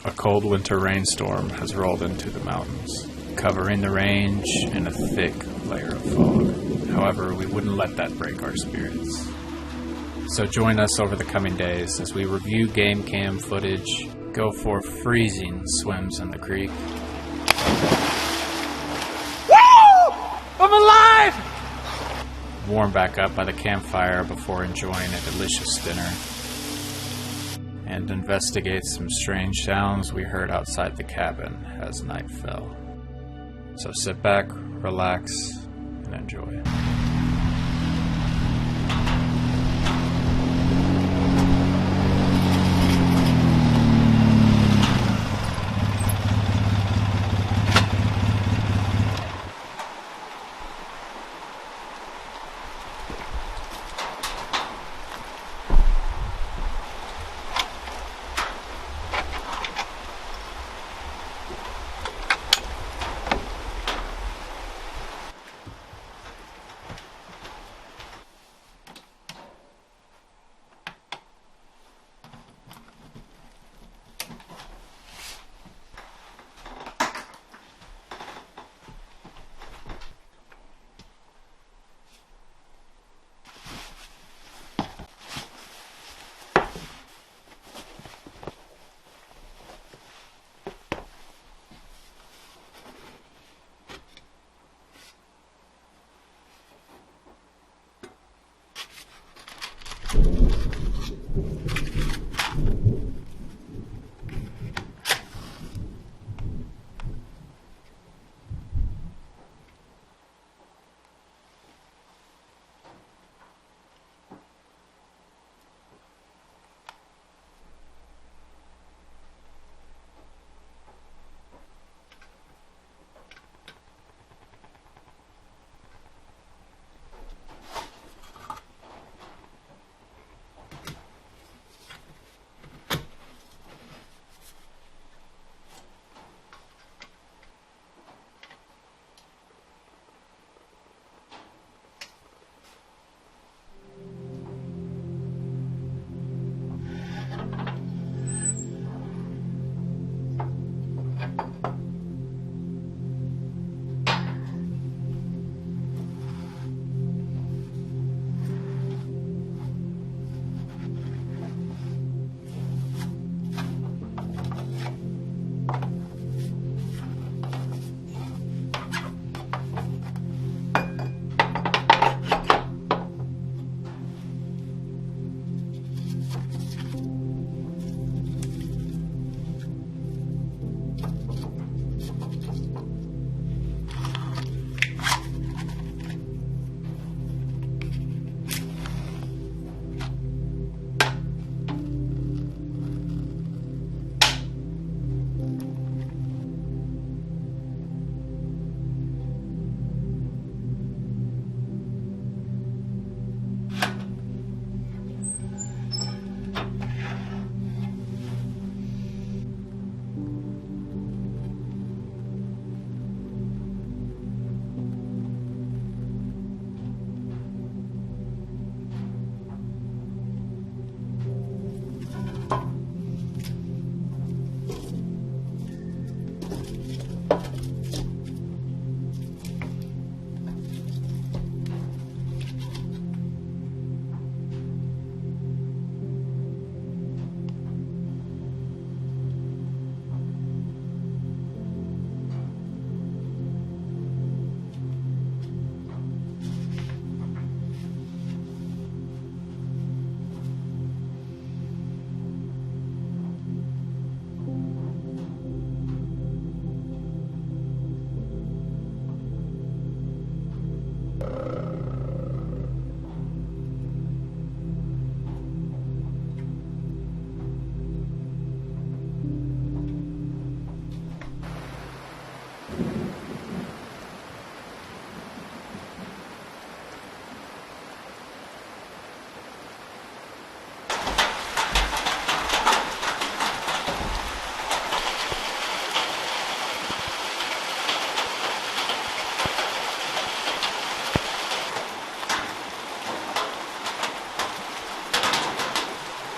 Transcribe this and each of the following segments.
A cold winter rainstorm has rolled into the mountains, covering the range in a thick layer of fog. However, we wouldn't let that break our spirits. So join us over the coming days as we review game cam footage, go for freezing swims in the creek. Woo! I'm alive! Warm back up by the campfire before enjoying a delicious dinner. And investigate some strange sounds we heard outside the cabin as night fell. So sit back, relax, and enjoy.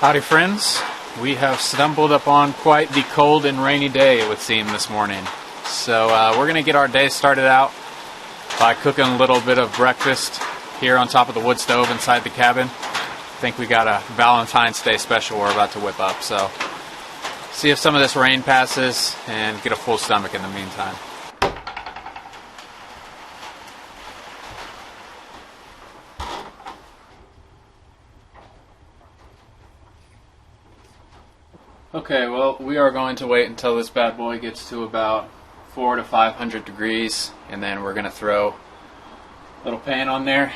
Howdy friends, We have stumbled upon quite the cold and rainy day, it would seem, this morning. So we're going to get our day started out by cooking a little bit of breakfast here on top of the wood stove inside the cabin. I think we got a Valentine's Day special we're about to whip up. So see if some of this rain passes and get a full stomach in the meantime. Okay, well, we are going to wait until this bad boy gets to about 400 to 500 degrees, and then we're going to throw a little pan on there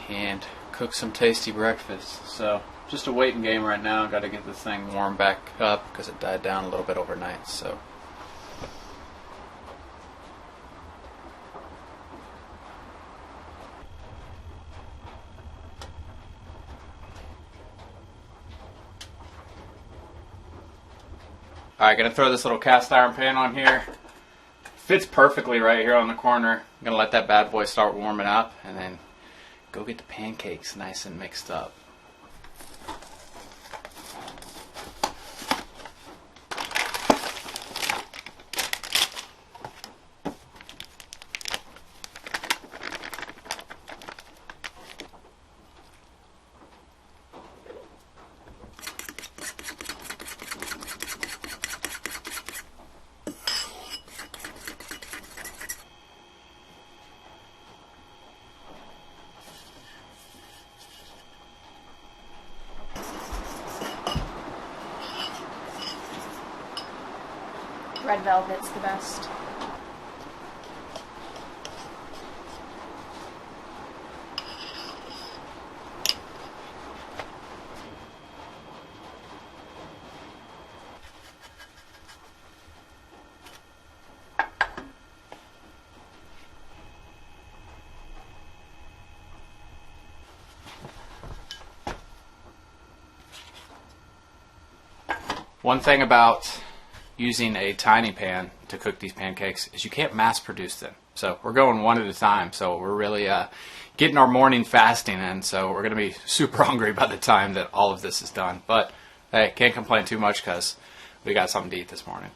and cook some tasty breakfast. So, just a waiting game right now. Got to get this thing warmed back up because it died down a little bit overnight. So. Alright, gonna throw this little cast iron pan on here. Fits perfectly right here on the corner. I'm gonna let that bad boy start warming up and then go get the pancakes nice and mixed up. Red velvet's the best. One thing about using a tiny pan to cook these pancakes is you can't mass produce them. So we're going one at a time. So we're really getting our morning fasting in. So we're going to be super hungry by the time that all of this is done. But hey, can't complain too much because we got something to eat this morning.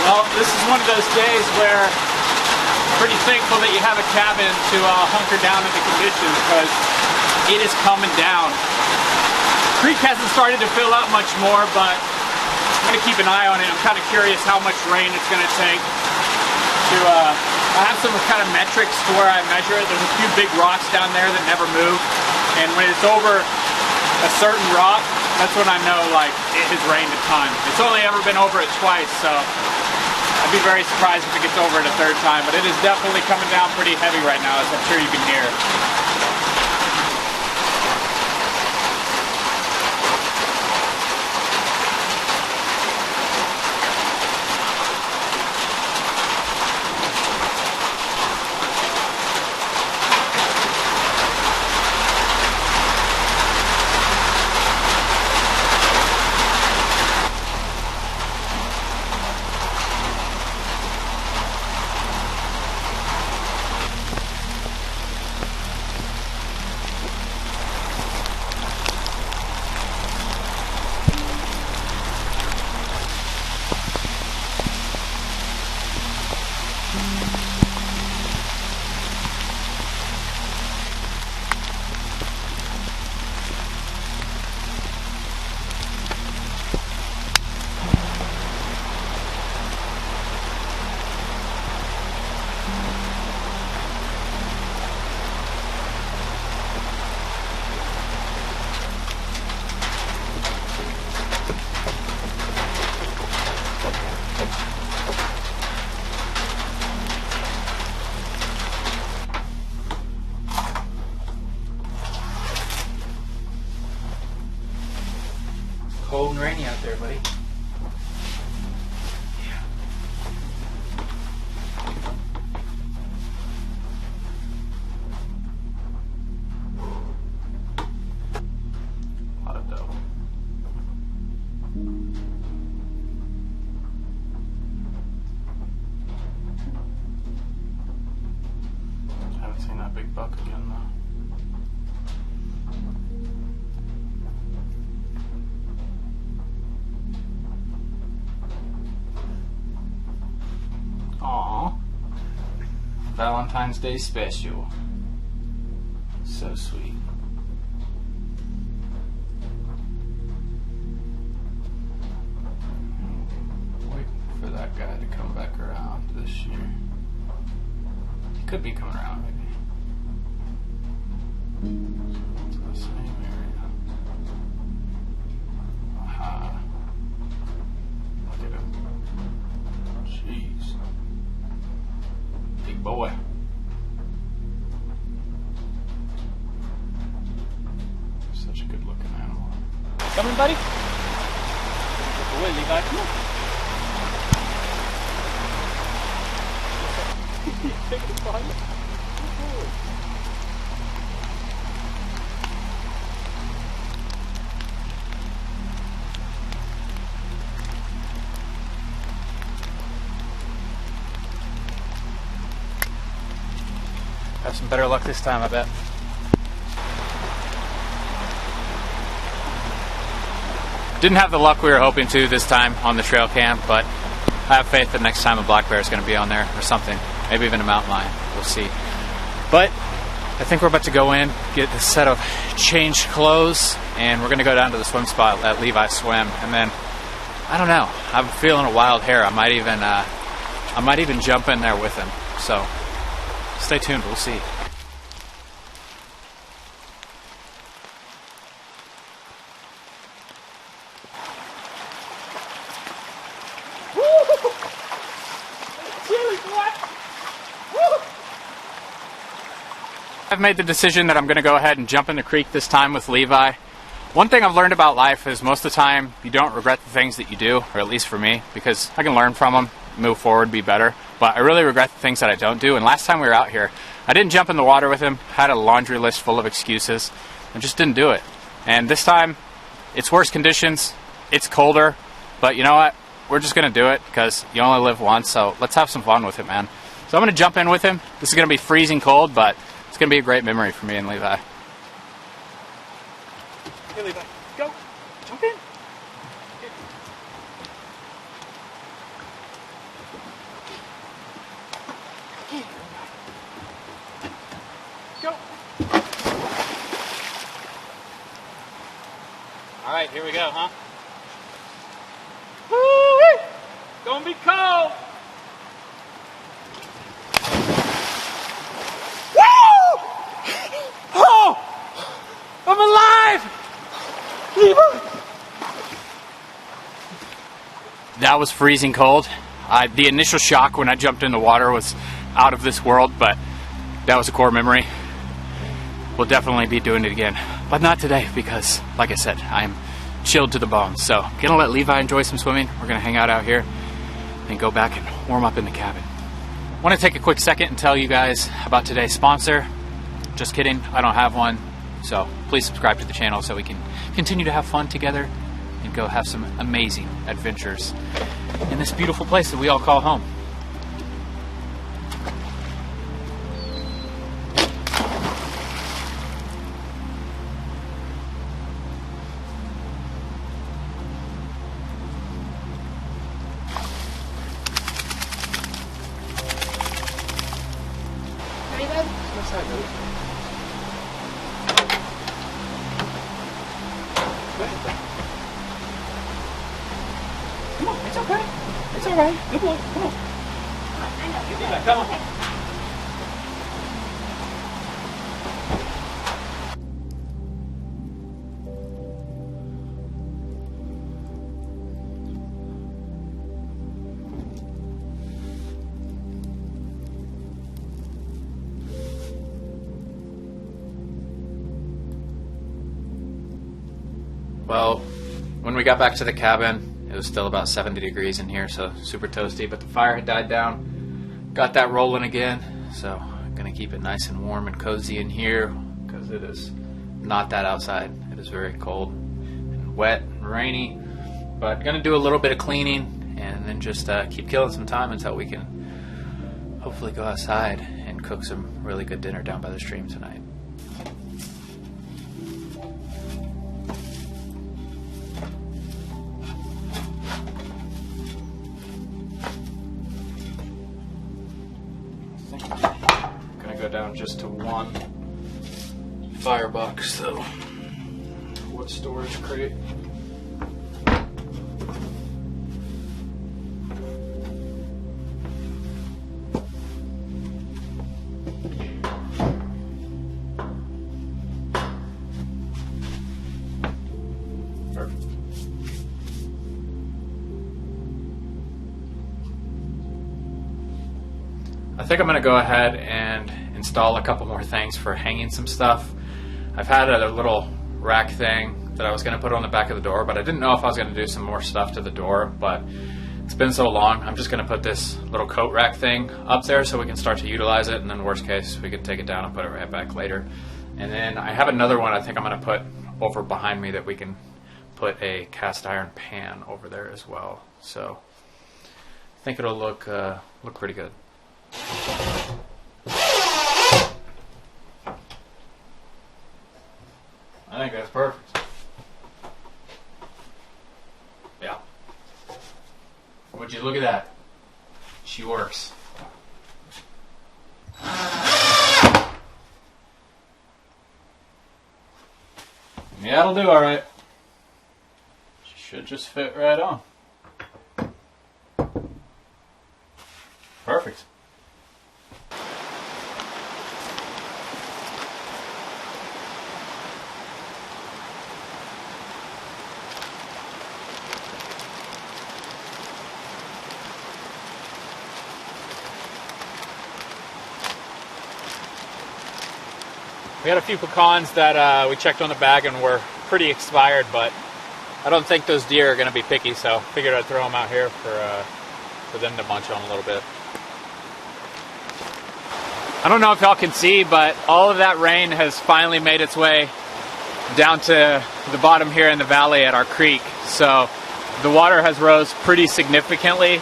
Well, this is one of those days where I'm pretty thankful that you have a cabin to hunker down in the conditions because it is coming down. The creek hasn't started to fill up much more, but I'm going to keep an eye on it. I'm kind of curious how much rain it's going to take to, I have some kind of metrics to where I measure it. There's a few big rocks down there that never move, and when it's over a certain rock, that's when I know like it has rained a ton. It's only ever been over it twice, so I'd be very surprised if it gets over it a third time, but it is definitely coming down pretty heavy right now, as I'm sure you can hear. cold and rainy out there, buddy. A lot of dough. Haven't seen that big buck again though. Aww. Valentine's Day special. So sweet. Waiting for that guy to come back around this year. He could be coming around maybe. It's the same area. Aha. Look at him. Jeez. Big boy. Such a good looking animal. Coming, buddy? Good boy, Levi. Come on. Take it behind me. Have some better luck this time, I bet. Didn't have the luck we were hoping to this time on the trail cam, but I have faith that next time a black bear is going to be on there or something. Maybe even a mountain lion. We'll see. But I think we're about to go in, get a set of changed clothes, and we're going to go down to the swim spot at Levi's Swim. And then, I don't know, I'm feeling a wild hair. I might even jump in there with him. So stay tuned. We'll see. I've made the decision that I'm going to go ahead and jump in the creek this time with Levi. One thing I've learned about life is most of the time you don't regret the things that you do, or at least for me, because I can learn from them, move forward, be better. But I really regret the things that I don't do. And last time we were out here, I didn't jump in the water with him, had a laundry list full of excuses, and just didn't do it. And this time, it's worse conditions, it's colder, but you know what? We're just going to do it because you only live once, so let's have some fun with it, man. So I'm going to jump in with him. This is going to be freezing cold, but it's going to be a great memory for me and Levi. Hey, Levi, go. Jump in. Go. All right, here we go, huh? Woo-wee! Gonna be cold. Oh! I'm alive! Levi! That was freezing cold. The initial shock when I jumped in the water was out of this world, but that was a core memory. We'll definitely be doing it again, but not today because, like I said, I'm chilled to the bone. So, gonna let Levi enjoy some swimming. We're gonna hang out here and go back and warm up in the cabin. I want to take a quick second and tell you guys about today's sponsor. Just kidding, I don't have one. So please subscribe to the channel so we can continue to have fun together and go have some amazing adventures in this beautiful place that we all call home. Ready, bud? Come on, it's okay. It's all right. Good boy. Come on. I know. You're Yeah, good. come on. Well, When we got back to the cabin, it was still about 70 degrees in here, so super toasty, but the fire had died down. Got that rolling again, so I'm going to keep it nice and warm and cozy in here because it is not that outside. It is very cold and wet and rainy, but going to do a little bit of cleaning and then just keep killing some time until we can hopefully go outside and cook some really good dinner down by the stream tonight. Go down just to one firebox though. Wood storage crate. Perfect. I think I'm going to go ahead and install a couple more things for hanging some stuff. I've had a little rack thing that I was going to put on the back of the door, but I didn't know if I was going to do some more stuff to the door, but it's been so long. I'm just going to put this little coat rack thing up there so we can start to utilize it, and then worst case we can take it down and put it right back later. And then I have another one I think I'm going to put over behind me that we can put a cast iron pan over there as well. So I think it'll look pretty good. I think that's perfect. Yeah. Would you look at that? She works. Yeah, it'll do all right. She should just fit right on. Perfect. We had a few pecans that we checked on the bag and were pretty expired, but I don't think those deer are going to be picky, so figured I'd throw them out here for them to munch on a little bit. I don't know if y'all can see, but all of that rain has finally made its way down to the bottom here in the valley at our creek. So the water has rose pretty significantly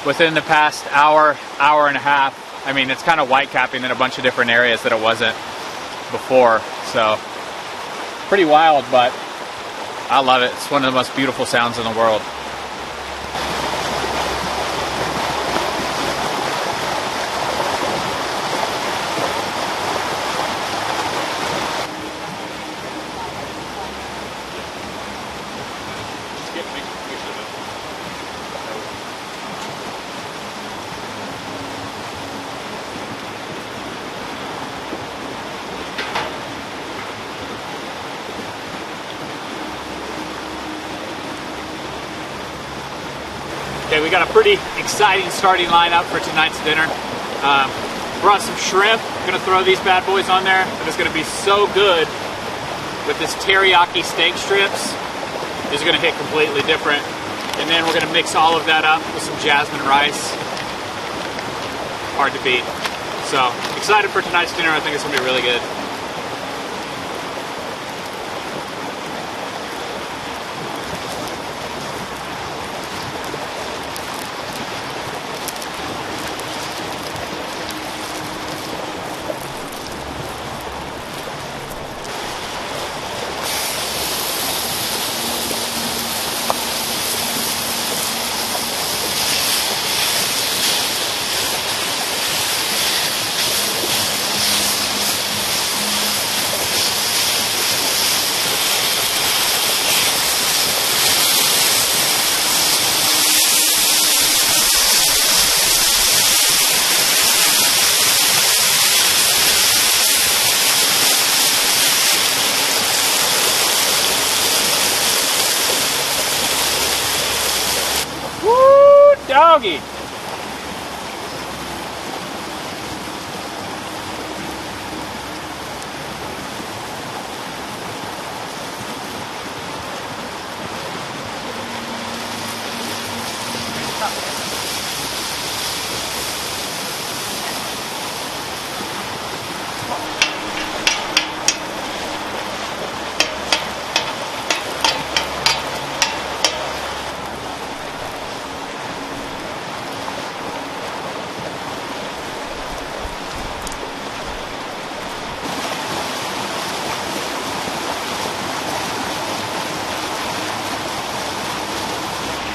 within the past hour and a half. I mean, it's kind of white capping in a bunch of different areas that it wasn't before, so pretty wild, but I love it. It's one of the most beautiful sounds in the world. Okay, we got a pretty exciting starting lineup for tonight's dinner. Brought some shrimp. I'm gonna throw these bad boys on there. It's gonna be so good with this teriyaki steak strips. This is gonna hit completely different. And then we're gonna mix all of that up with some jasmine rice. Hard to beat. So excited for tonight's dinner. I think it's gonna be really good. Doggy.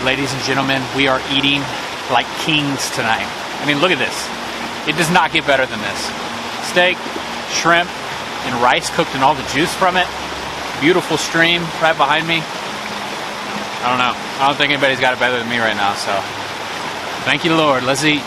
Ladies and gentlemen, we are eating like kings tonight. I mean, look at this. It does not get better than this. Steak, shrimp, and rice cooked in all the juice from it. Beautiful stream right behind me. I don't know. I don't think anybody's got it better than me right now, so thank you, Lord. Let's eat.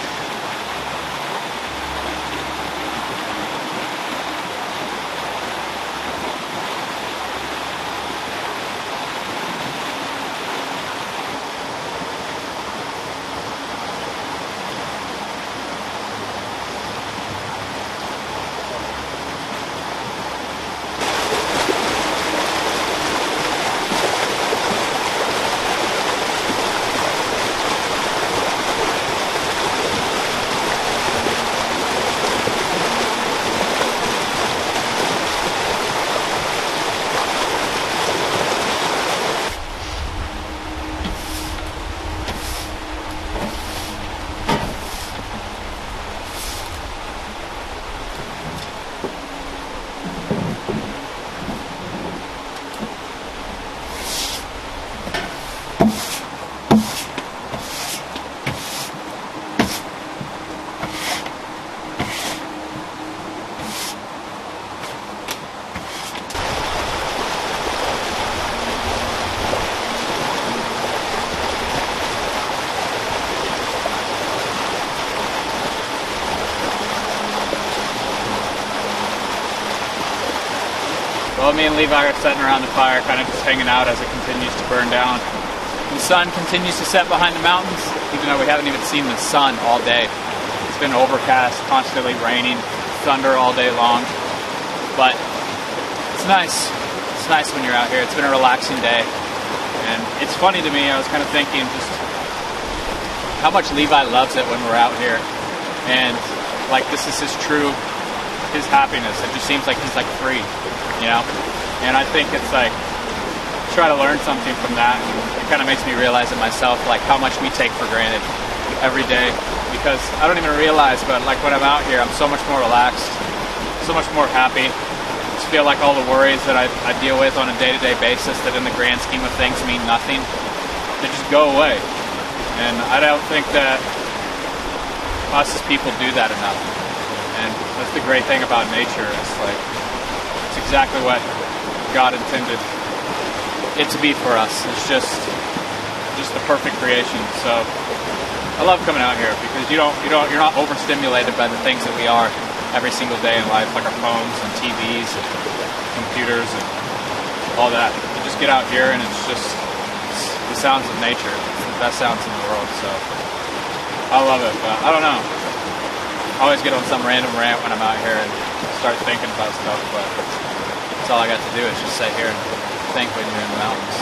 Well, me and Levi are sitting around the fire, kind of just hanging out as it continues to burn down. The sun continues to set behind the mountains, even though we haven't even seen the sun all day. It's been overcast, constantly raining, thunder all day long. But it's nice. It's nice when you're out here. It's been a relaxing day. And it's funny to me, I was kind of thinking just how much Levi loves it when we're out here. And like this is his happiness. It just seems like he's like free. You know, and I think it's like try to learn something from that. It kind of makes me realize it myself, like how much we take for granted every day, because I don't even realize, but like when I'm out here, I'm so much more relaxed, so much more happy. I just feel like all the worries that I deal with on a day-to-day basis that in the grand scheme of things mean nothing, they just go away. And I don't think that us as people do that enough. And that's the great thing about nature. It's like it's exactly what God intended it to be for us. It's just the perfect creation. So I love coming out here because you're not overstimulated by the things that we are every single day in life, like our phones and TVs and computers and all that. You just get out here and it's the sounds of nature. It's the best sounds in the world. So I love it. But I don't know. I always get on some random rant when I'm out here and start thinking about stuff, but that's all I got to do is just sit here and think when you're in the mountains.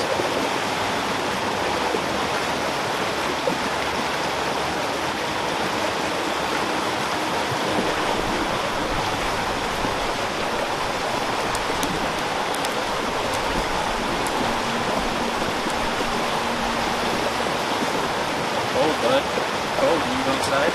Cold, bud. Cold. You can go inside.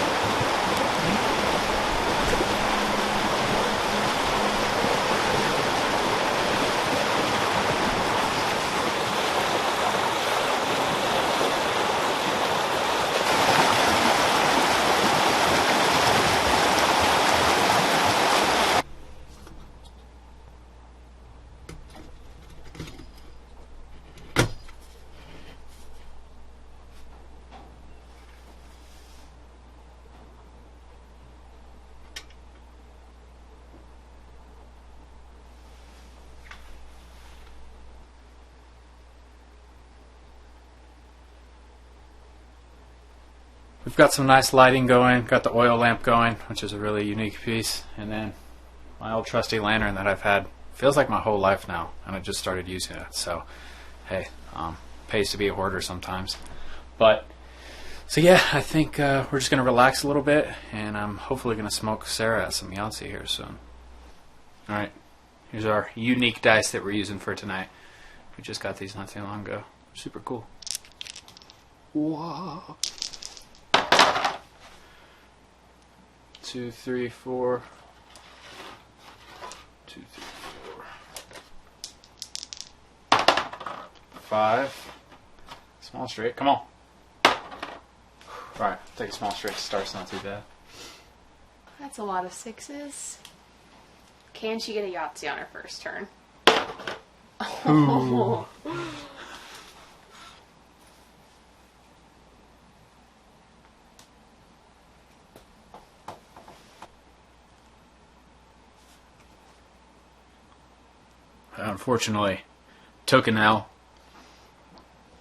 We've got some nice lighting going, got the oil lamp going, which is a really unique piece, and then my old trusty lantern that I've had, feels like my whole life now, and I just started using it, so hey, pays to be a hoarder sometimes. But, so yeah, I think we're just going to relax a little bit, and I'm hopefully going to smoke Sarah at some Yahtzee here soon. Alright, here's our unique dice that we're using for tonight. We just got these not too long ago. Super cool. Wow. 2, 3, 4. 2, 3, 4. 5. Small straight. Come on. Right, take a small straight start, it's not too bad. That's a lot of sixes. Can she get a Yahtzee on her first turn? Ooh. Unfortunately, took an L.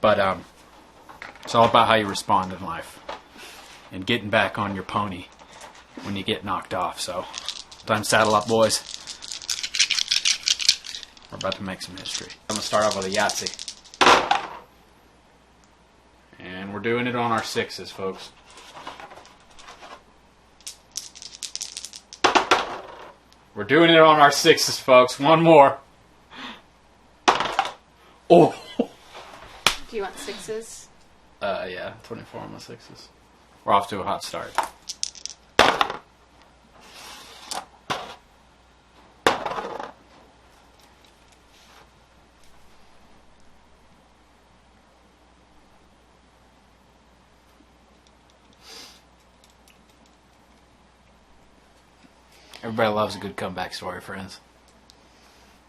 But it's all about how you respond in life. And getting back on your pony when you get knocked off. So, time to saddle up, boys. We're about to make some history. I'm going to start off with a Yahtzee. And we're doing it on our sixes, folks. We're doing it on our sixes, folks. One more. Oh! Do you want sixes? Yeah, 24 on the sixes. We're off to a hot start. Everybody loves a good comeback story, friends.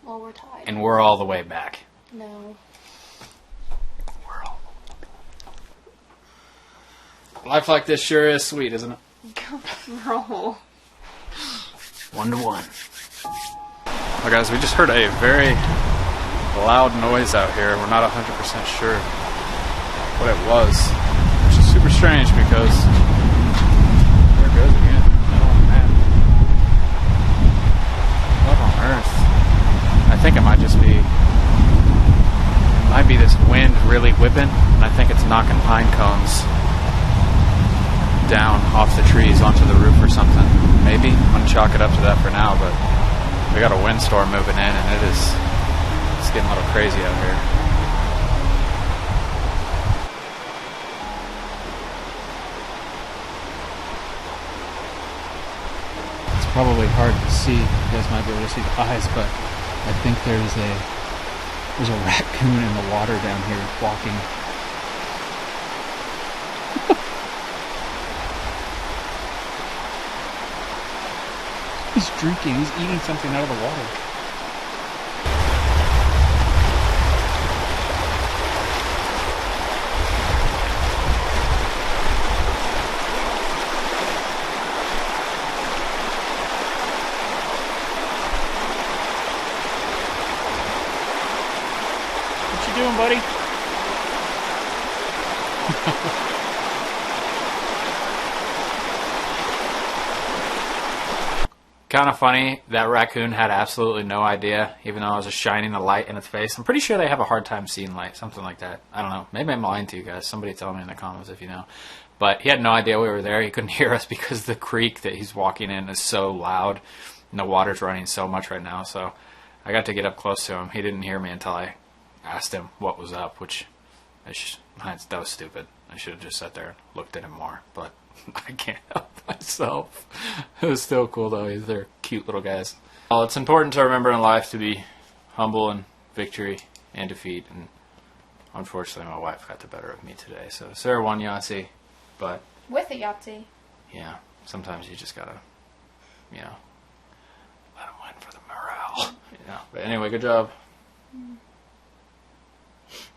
Well, we're tied. And we're all the way back. No. Life like this sure is sweet, isn't it? Roll. 1-1. Well, guys, we just heard a very loud noise out here. We're not 100% sure what it was, which is super strange because there it goes again. Oh man, what on earth? I think it might just be, this wind really whipping, and I think it's knocking pine cones down off the trees onto the roof or something. Maybe. I'm going to chalk it up to that for now, but we got a windstorm moving in and it's getting a little crazy out here. It's probably hard to see. You guys might be able to see the eyes, but I think there's a raccoon in the water down here walking. He's drinking. He's eating something out of the water. What you doing, buddy? Kind of funny, that raccoon had absolutely no idea, even though I was just shining a light in its face. I'm pretty sure they have a hard time seeing light, something like that. I don't know. Maybe I'm lying to you guys. Somebody tell me in the comments if you know. But he had no idea we were there. He couldn't hear us because the creek that he's walking in is so loud, and the water's running so much right now. So I got to get up close to him. He didn't hear me until I asked him what was up, which that was stupid. I should have just sat there and looked at him more, but I can't help myself. It was still cool though. They're cute little guys. Well, it's important to remember in life to be humble in victory and defeat, and unfortunately my wife got the better of me today. So Sarah won Yahtzee, but With a Yahtzee. yeah, sometimes you just gotta, let them win for the morale. But anyway, good job.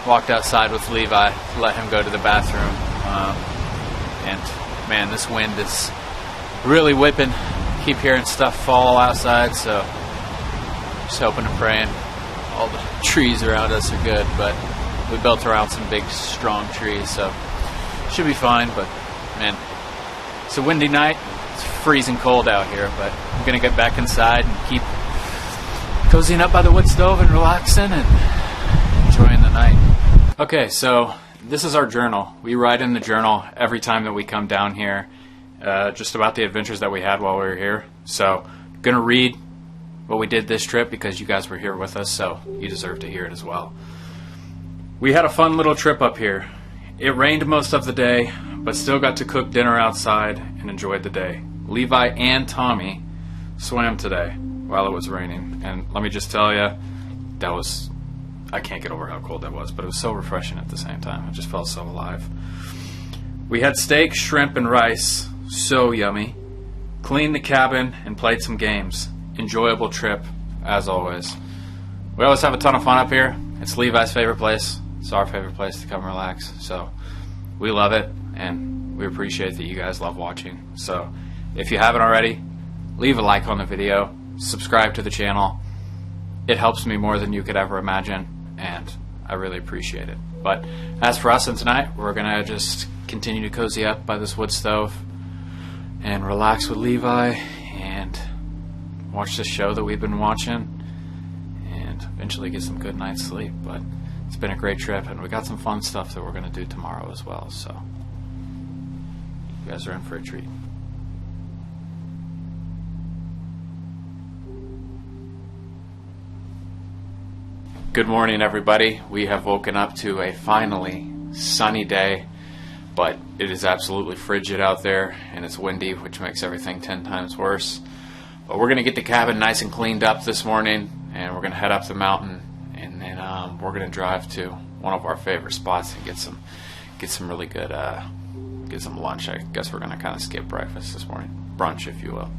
Walked outside with Levi, let him go to the bathroom, and man, this wind is really whipping. Keep hearing stuff fall outside, so just hoping and praying all the trees around us are good, but we built around some big strong trees, so should be fine. But man, it's a windy night. It's freezing cold out here, but I'm gonna get back inside and keep cozying up by the wood stove and relaxing and enjoying the night. Okay, so this is our journal. We write in the journal every time that we come down here, just about the adventures that we had while we were here. So I'm gonna read what we did this trip because you guys were here with us, so you deserve to hear it as well. We had a fun little trip up here. It rained most of the day, but still got to cook dinner outside and enjoyed the day. Levi and Tommy swam today while it was raining, and let me just tell you, I can't get over how cold that was, but it was so refreshing at the same time. I just felt so alive. We had steak, shrimp, and rice. So yummy. Cleaned the cabin and played some games. Enjoyable trip, as always. We always have a ton of fun up here. It's Levi's favorite place. It's our favorite place to come relax. So we love it, and we appreciate that you guys love watching. So if you haven't already, leave a like on the video. Subscribe to the channel. It helps me more than you could ever imagine, and I really appreciate it. But as for us and tonight, we're going to just continue to cozy up by this wood stove and relax with Levi and watch the show that we've been watching and eventually get some good night's sleep. But it's been a great trip, and we got some fun stuff that we're going to do tomorrow as well. So you guys are in for a treat. Good morning, everybody. We have woken up to a finally sunny day, but it is absolutely frigid out there, and it's windy, which makes everything 10 times worse. But we're going to get the cabin nice and cleaned up this morning, and we're going to head up the mountain, and then we're going to drive to one of our favorite spots and get some really good, get some lunch. I guess we're going to kind of skip breakfast this morning. Brunch, if you will.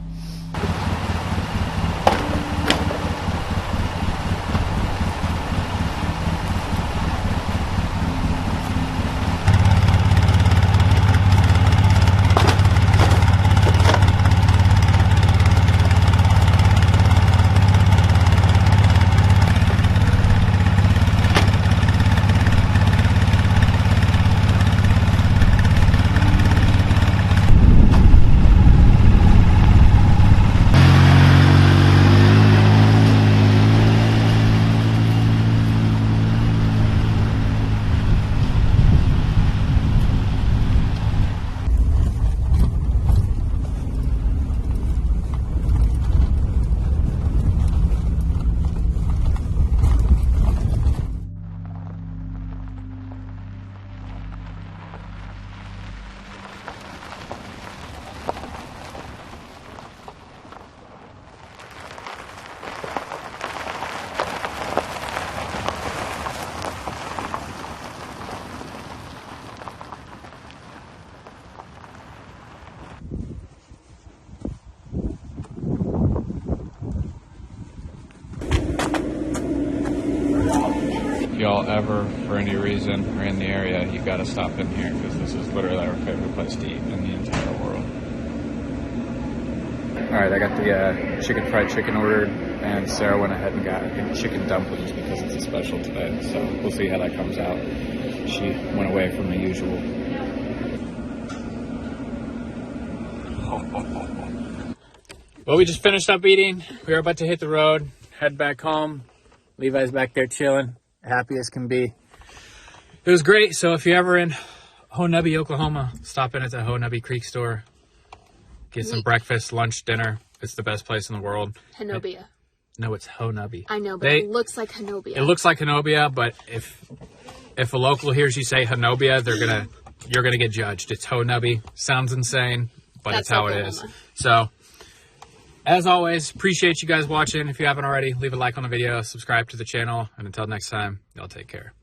Y'all ever, for any reason, are in the area, you gotta stop in here, because this is literally our favorite place to eat in the entire world. Alright, I got the fried chicken ordered, and Sarah went ahead and got, I think, chicken dumplings because it's a special today, so we'll see how that comes out. She went away from the usual. Well, we just finished up eating. We are about to hit the road, head back home. Levi's back there chilling. Happy as can be. It was great. So if you're ever in Honubby, Oklahoma, stop in at the Honubby Creek store. Get some breakfast, lunch, dinner. It's the best place in the world. Honobia. No, it's Honubby. I know, but it looks like Honobia. It looks like Honobia, but if a local hears you say Honobia, you're gonna get judged. It's Honubby. Sounds insane, but that's how Oklahoma. It is. So, as always, appreciate you guys watching. If you haven't already, leave a like on the video, subscribe to the channel, and until next time, y'all take care.